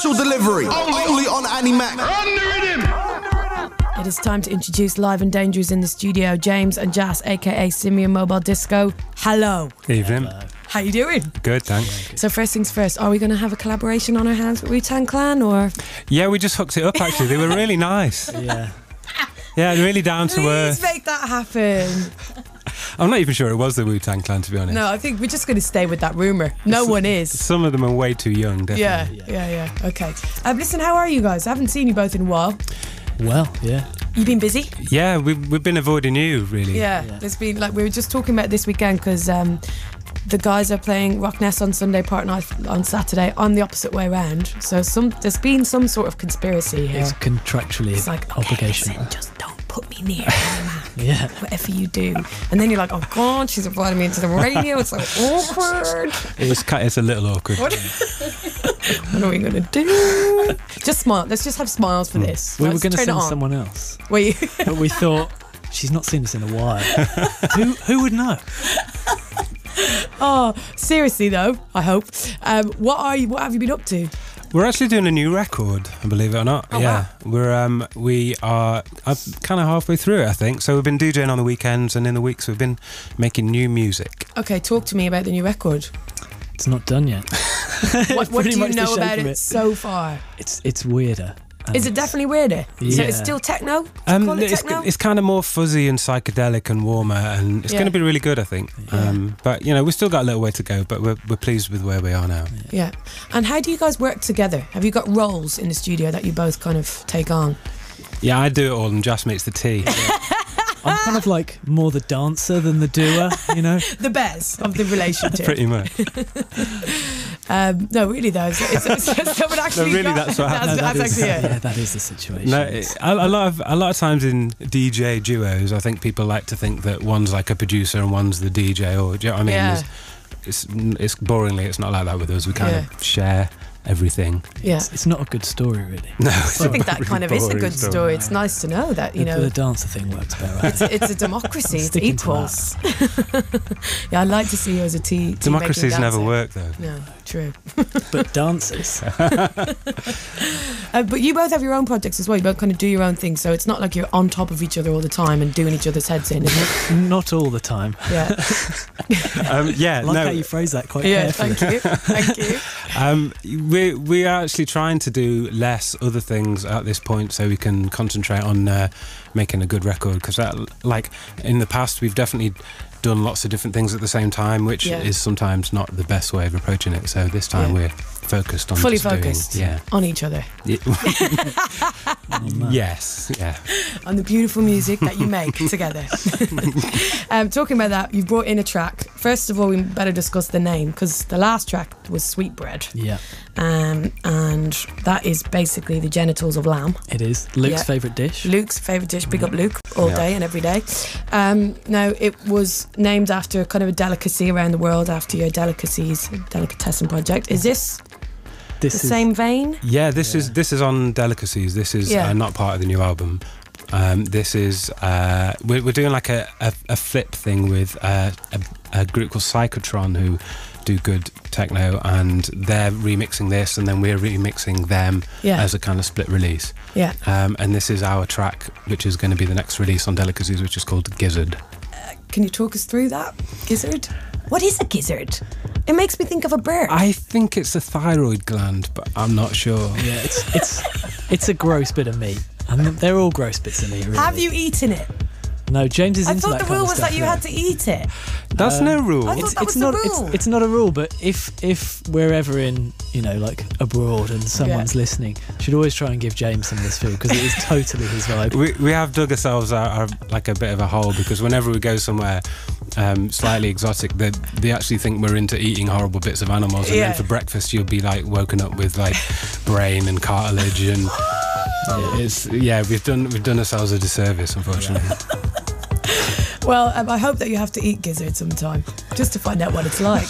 Special delivery, only on Animac. It is time to introduce Live and Dangerous in the studio, James and Jas, aka Simian Mobile Disco. Hello. Evening. How you doing? Good, thanks. So first things first, are we going to have a collaboration on our hands with Wu-Tang Clan, or? Yeah, we just hooked it up actually. They were really nice. Yeah, really down to earth. Please make that happen. I'm not even sure it was the Wu-Tang Clan, to be honest. No, I think we're just going to stay with that rumour. No one is. Some of them are way too young, definitely. Yeah. Okay. Listen, how are you guys? I haven't seen you both in a while. Well, yeah. You been busy? Yeah, we've been avoiding you, really. Yeah. There's been, like, we were just talking about this weekend because the guys are playing Rock Nest on Sunday, Part Night on Saturday, on the opposite way around. So there's been some sort of conspiracy here. It's contractually it's like, obligation. Listen, just don't put me near him, man. Yeah. Whatever you do. And then you're like, oh God, she's inviting me into the radio. It's like awkward. It's a little awkward. What are we going to do? Just smile. Let's just have smiles for this. We were going to send someone else. Were you? But we thought, she's not seen us in a while. Who would know? Oh, seriously though, I hope. What have you been up to? We're actually doing a new record, believe it or not. Oh, yeah, wow. we are kind of halfway through it, I think. So we've been DJing on the weekends, and in the weeks we've been making new music. Okay, talk to me about the new record. It's not done yet. What do you know about it so far? It's weirder. Is it definitely weirder? Yeah. So it's still techno? Call it techno? It's kind of more fuzzy and psychedelic and warmer, and it's going to be really good, I think. Yeah. But we've still got a little way to go, but we're pleased with where we are now. Yeah. And how do you guys work together? Have you got roles in the studio that you both kind of take on? Yeah, I do it all, and Jas makes the tea. I'm kind of like more the dancer than the doer, you know? The best of the relationship. Pretty much. No, really though. Someone actually. No, really, that's what happens. That's actually it. Yeah, that is the situation. No, a lot of times in DJ duos, I think people like to think that one's like a producer and one's the DJ, or do you know what I mean? Yeah. It's boringly, it's not like that with us. We kind of share everything. Yeah, it's not a good story, really. No, I think that kind of is a good story. It's nice to know that the dancer thing works better. It's a democracy. It's equals. Yeah, I'd like to see you as a team. Democracies never work, though. No, true. But dancers. But you both have your own projects as well. You both kind of do your own thing, so it's not like you're on top of each other all the time and doing each other's heads in, is it? Not all the time. Yeah. How you phrase that quite carefully. Thank you. We are actually trying to do less other things at this point, so we can concentrate on making a good record. Because, like in the past, we've definitely done lots of different things at the same time, which is sometimes not the best way of approaching it. So this time we're focused on fully focused on each other. Yes, yeah. On the beautiful music that you make together. Talking about that, you've brought in a track. First of all, we better discuss the name, because the last track was Sweetbread. Yeah. And that is basically the genitals of lamb. It is. Luke's favourite dish. Luke's favourite dish. Big up Luke all day and every day. Now, it was named after kind of a delicacy around the world, after your Delicacies delicatessen project. Is this the same vein? Yeah, this is on Delicacies. This is not part of the new album. This is we're doing like a flip thing with a group called Psychotron, who do good techno, and they're remixing this, and then we're remixing them as a kind of split release. Yeah. And this is our track, which is going to be the next release on Delicacies, which is called Gizzard. Can you talk us through that? Gizzard? What is a gizzard? It makes me think of a bird. I think it's a thyroid gland, but I'm not sure. Yeah, it's a gross bit of meat. I mean, they're all gross bits of meat, really. Have you eaten it? No, James is into that. I thought the rule was that you had to eat it. That's no rule. I thought that was the rule. It's not a rule, but if we're ever in, like abroad and someone's listening, should always try and give James some of this food, because it is totally his vibe. We have dug ourselves out like a bit of a hole, because whenever we go somewhere slightly exotic, they actually think we're into eating horrible bits of animals, and then for breakfast you'll be like woken up with like brain and cartilage, and we've done ourselves a disservice, unfortunately. Well, I hope that you have to eat gizzard sometime, just to find out what it's like.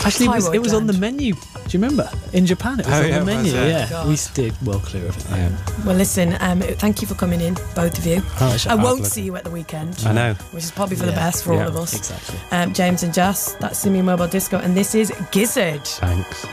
Actually, it was on the menu. Do you remember? In Japan, it was on the menu. We steered well clear of it. Yeah. Well, listen, thank you for coming in, both of you. I won't see you at the weekend. I know. Which is probably for the best for all of us. Exactly. James and Jas, that's Simian Mobile Disco, and this is Gizzard. Thanks.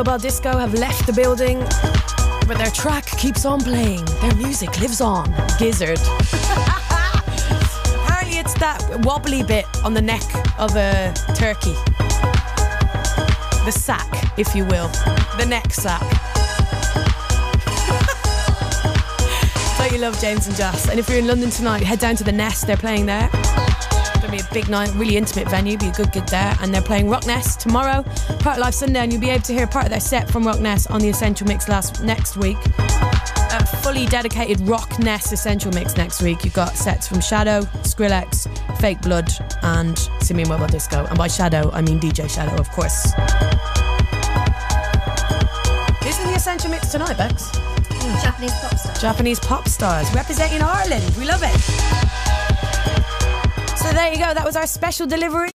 Mobile Disco have left the building, but their track keeps on playing. Their music lives on. Gizzard. Apparently it's that wobbly bit on the neck of a turkey. The sack, if you will. The neck sack. So you love James and Joss. And if you're in London tonight, head down to the Nest. They're playing there. It'll be a big night, really intimate venue, be a good gig there. And they're playing Rock Nest tomorrow, Part Live Sunday, and you'll be able to hear part of their set from Rock Nest on the Essential Mix next week. A fully dedicated Rock Nest Essential Mix next week. You've got sets from Shadow, Skrillex, Fake Blood, and Simian Mobile Disco. And by Shadow, I mean DJ Shadow, of course. This is the Essential Mix tonight, Bex. Japanese pop stars. Japanese pop stars representing Ireland. We love it. So there you go. That was our special delivery